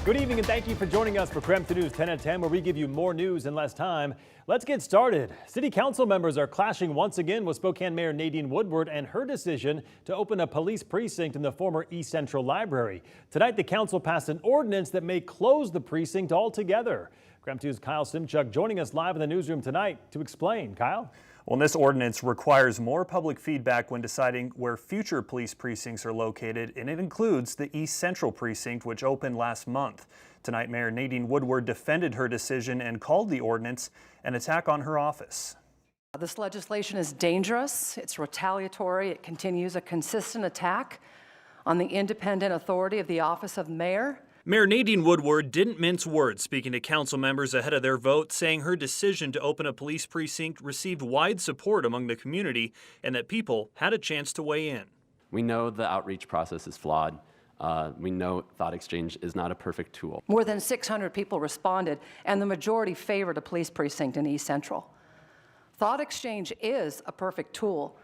Good evening and thank you for joining us for KREM News 10 at 10, where we give you more news in less time. Let's get started. City council members are clashing once again with Spokane Mayor Nadine Woodward and her decision to open a police precinct in the former East Central Library. Tonight, the council passed an ordinance that may close the precinct altogether. KREM 2's Kyle Simchuk joining us live in the newsroom tonight to explain. Kyle? Well, this ordinance requires more public feedback when deciding where future police precincts are located, and it includes the East Central Precinct, which opened last month. Tonight, Mayor Nadine Woodward defended her decision and called the ordinance an attack on her office. This legislation is dangerous, it's retaliatory, it continues a consistent attack on the independent authority of the office of mayor. Mayor Nadine Woodward didn't mince words, speaking to council members ahead of their vote, saying her decision to open a police precinct received wide support among the community and that people had a chance to weigh in. We know the outreach process is flawed. We know thought exchange is not a perfect tool. More than 600 people responded, and the majority favored a police precinct in East Central. Thought exchange is a perfect tool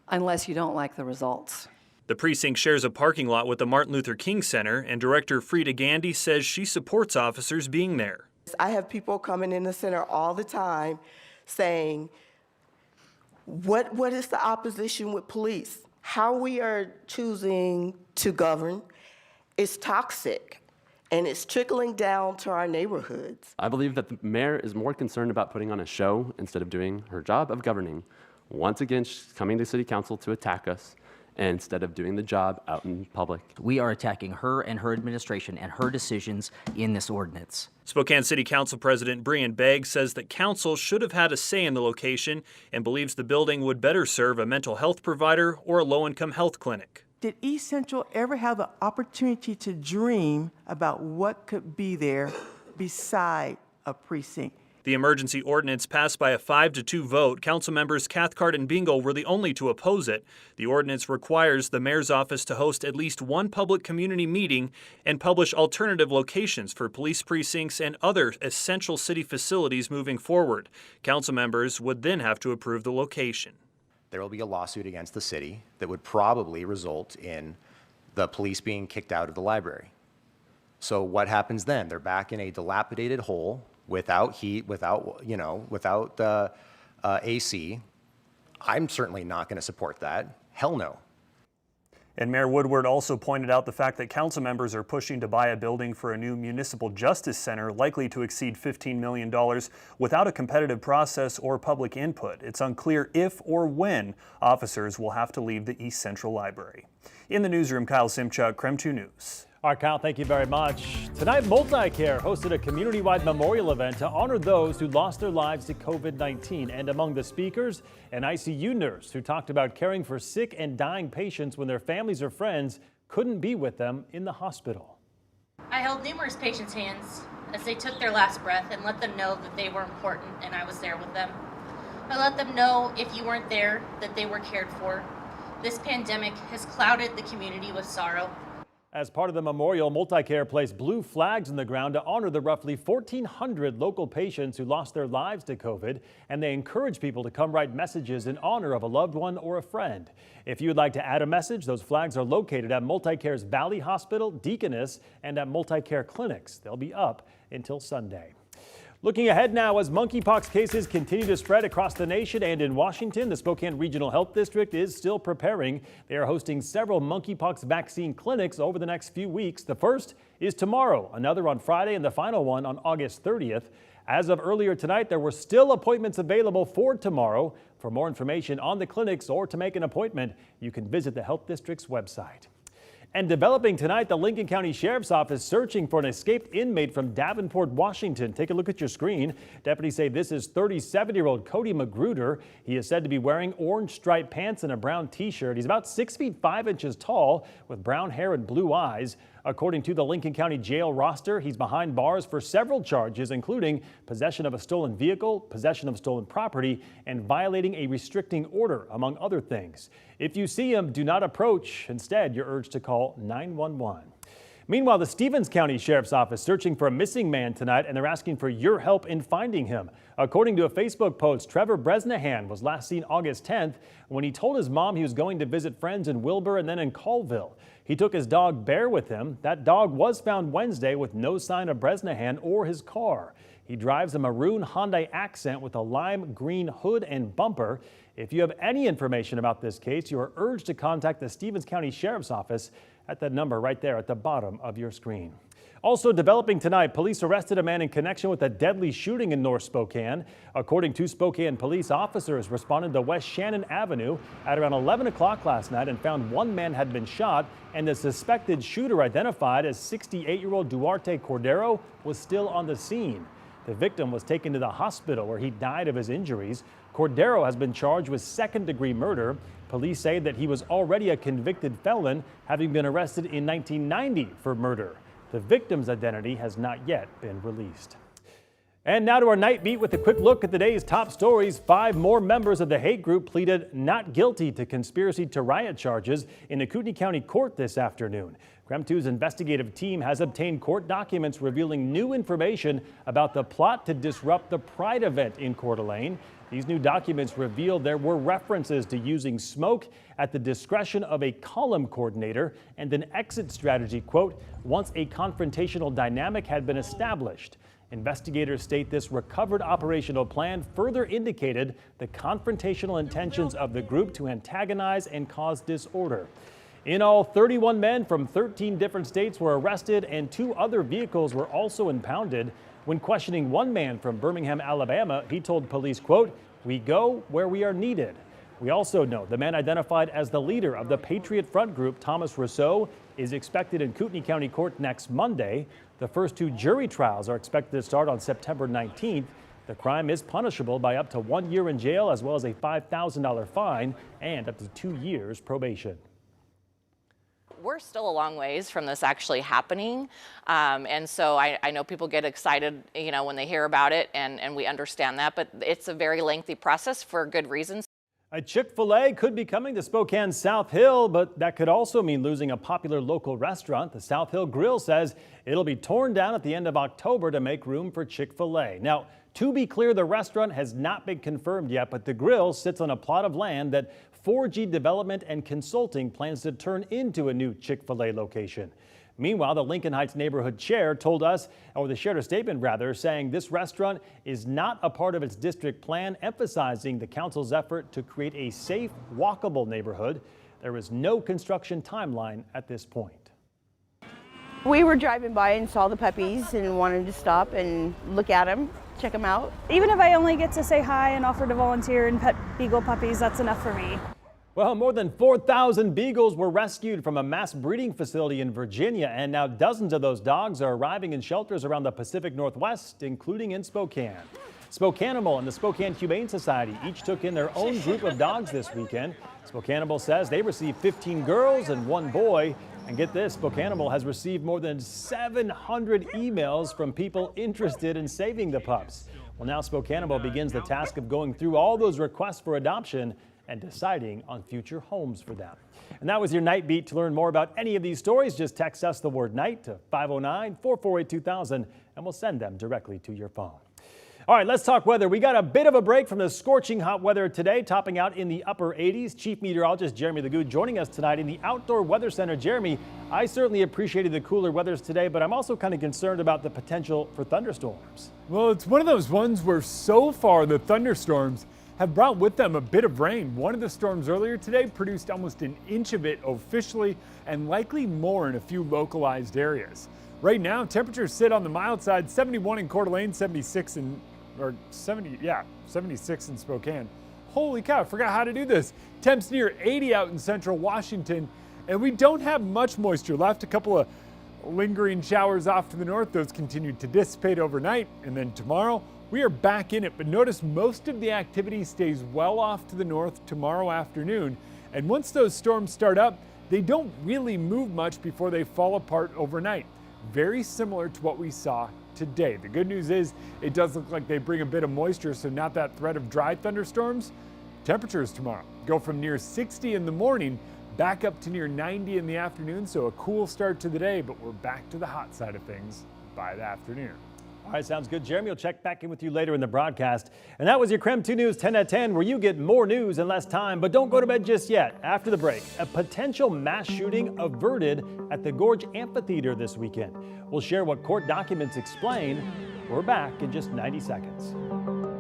unless you don't like the results. The precinct shares a parking lot with the Martin Luther King Center, and Director Frida Gandy says she supports officers being there. I have people coming in the center all the time saying, what is the opposition with police? How we are choosing to govern is toxic, and it's trickling down to our neighborhoods. I believe that the mayor is more concerned about putting on a show instead of doing her job of governing. Once again, she's coming to City Council to attack us instead of doing the job out in public. We are attacking her and her administration and her decisions in this ordinance. Spokane City Council President Brian Begg says that council should have had a say in the location and believes the building would better serve a mental health provider or a low-income health clinic. Did East Central ever have the opportunity to dream about what could be there beside a precinct? The emergency ordinance passed by a 5-2 vote. Council members Cathcart and Bingle were the only to oppose it. The ordinance requires the mayor's office to host at least one public community meeting and publish alternative locations for police precincts and other essential city facilities moving forward. Council members would then have to approve the location. There will be a lawsuit against the city that would probably result in the police being kicked out of the library. So what happens then? They're back in a dilapidated hole without heat, without the AC. I'm certainly not going to support that. Hell no. And Mayor Woodward also pointed out the fact that council members are pushing to buy a building for a new municipal justice center likely to exceed $15 million without a competitive process or public input. It's unclear if or when officers will have to leave the East Central Library. In the newsroom, Kyle Simchuk, KREM 2 News. All right, Kyle, thank you very much. Tonight, MultiCare hosted a community-wide memorial event to honor those who lost their lives to COVID-19. And among the speakers, an ICU nurse who talked about caring for sick and dying patients when their families or friends couldn't be with them in the hospital. I held numerous patients' hands as they took their last breath and let them know that they were important and I was there with them. I let them know if you weren't there, that they were cared for. This pandemic has clouded the community with sorrow. As part of the memorial, MultiCare placed blue flags in the ground to honor the roughly 1,400 local patients who lost their lives to COVID, and they encourage people to come write messages in honor of a loved one or a friend. If you would like to add a message, those flags are located at MultiCare's Valley Hospital, Deaconess, and at MultiCare clinics. They'll be up until Sunday. Looking ahead now, as monkeypox cases continue to spread across the nation and in Washington, the Spokane Regional Health District is still preparing. They are hosting several monkeypox vaccine clinics over the next few weeks. The first is tomorrow, another on Friday, and the final one on August 30th. As of earlier tonight, there were still appointments available for tomorrow. For more information on the clinics or to make an appointment, you can visit the Health District's website. And developing tonight, the Lincoln County Sheriff's Office searching for an escaped inmate from Davenport, Washington. Take a look at your screen. Deputies say this is 37-year-old Cody Magruder. He is said to be wearing orange striped pants and a brown t-shirt. He's about 6 feet 5 inches tall with brown hair and blue eyes. According to the Lincoln County Jail roster, he's behind bars for several charges, including possession of a stolen vehicle, possession of stolen property, and violating a restricting order, among other things. If you see him, do not approach. Instead, you're urged to call 911. Meanwhile, the Stevens County Sheriff's Office searching for a missing man tonight, and they're asking for your help in finding him. According to a Facebook post, Trevor Bresnahan was last seen August 10th when he told his mom he was going to visit friends in Wilbur and then in Colville. He took his dog Bear with him. That dog was found Wednesday with no sign of Bresnahan or his car. He drives a maroon Hyundai Accent with a lime green hood and bumper. If you have any information about this case, you are urged to contact the Stevens County Sheriff's Office at that number right there at the bottom of your screen. Also developing tonight, police arrested a man in connection with a deadly shooting in North Spokane. According to Spokane police, officers responded to West Shannon Avenue at around 11 o'clock last night and found one man had been shot, and the suspected shooter, identified as 68-year-old Duarte Cordero, was still on the scene. The victim was taken to the hospital where he died of his injuries. Cordero has been charged with second-degree murder. Police say that he was already a convicted felon, having been arrested in 1990 for murder. The victim's identity has not yet been released. And now to our night beat with a quick look at the day's top stories. 5 more members of the hate group pleaded not guilty to conspiracy to riot charges in a Kootenai County court this afternoon. KREM 2's investigative team has obtained court documents revealing new information about the plot to disrupt the Pride event in Coeur d'Alene. These new documents reveal there were references to using smoke at the discretion of a column coordinator and an exit strategy, quote, once a confrontational dynamic had been established. Investigators state this recovered operational plan further indicated the confrontational intentions of the group to antagonize and cause disorder. In all, 31 men from 13 different states were arrested and 2 other vehicles were also impounded. When questioning one man from Birmingham, Alabama, he told police, quote, "We go where we are needed." We also know the man identified as the leader of the Patriot Front group, Thomas Rousseau, is expected in Kootenai County Court next Monday. The first 2 jury trials are expected to start on September 19th. The crime is punishable by up to 1 year in jail, as well as a $5,000 fine and up to 2 years probation. We're still a long ways from this actually happening. And so I know people get excited, when they hear about it, and we understand that, but it's a very lengthy process for good reasons. A Chick-fil-A could be coming to Spokane's South Hill, but that could also mean losing a popular local restaurant. The South Hill Grill says it'll be torn down at the end of October to make room for Chick-fil-A. Now, to be clear, the restaurant has not been confirmed yet, but the grill sits on a plot of land that 4G Development and Consulting plans to turn into a new Chick-fil-A location. Meanwhile, the Lincoln Heights neighborhood chair told us, or they shared a statement rather, saying this restaurant is not a part of its district plan, emphasizing the council's effort to create a safe, walkable neighborhood. There is no construction timeline at this point. We were driving by and saw the puppies and wanted to stop and look at them, check them out. Even if I only get to say hi and offer to volunteer and pet beagle puppies, that's enough for me. Well, more than 4,000 beagles were rescued from a mass breeding facility in Virginia, and now dozens of those dogs are arriving in shelters around the Pacific Northwest, including in Spokane. Spokanimal and the Spokane Humane Society each took in their own group of dogs this weekend. Spokanimal says they received 15 girls and 1 boy. And get this, Spokanimal has received more than 700 emails from people interested in saving the pups. Well, now Spokanimal begins the task of going through all those requests for adoption and deciding on future homes for them. And that was your Night Beat. To learn more about any of these stories, just text us the word night to 509-448-2000 and we'll send them directly to your phone. All right, let's talk weather. We got a bit of a break from the scorching hot weather today, topping out in the upper 80s. Chief Meteorologist Jeremy Lagoud joining us tonight in the Outdoor Weather Center. Jeremy, I certainly appreciated the cooler weathers today, but I'm also kind of concerned about the potential for thunderstorms. Well, it's one of those ones where so far the thunderstorms have brought with them a bit of rain. One of the storms earlier today produced almost an inch of it officially, and likely more in a few localized areas. Right now, temperatures sit on the mild side, 71 in Coeur d'Alene, 76 in 76 in Spokane. Holy cow, I forgot how to do this. Temps near 80 out in central Washington, and we don't have much moisture left. A couple of lingering showers off to the north. Those continue to dissipate overnight, and then tomorrow we are back in it. But notice most of the activity stays well off to the north tomorrow afternoon, and once those storms start up, they don't really move much before they fall apart overnight. Very similar to what we saw today. The good news is it does look like they bring a bit of moisture, so not that threat of dry thunderstorms. Temperatures tomorrow go from near 60 in the morning back up to near 90 in the afternoon, so a cool start to the day, but we're back to the hot side of things by the afternoon. All right, sounds good. Jeremy will check back in with you later in the broadcast. And that was your KREM 2 News 10 at 10, where you get more news in less time. But don't go to bed just yet. After the break, a potential mass shooting averted at the Gorge Amphitheater this weekend. We'll share what court documents explain. We're back in just 90 seconds.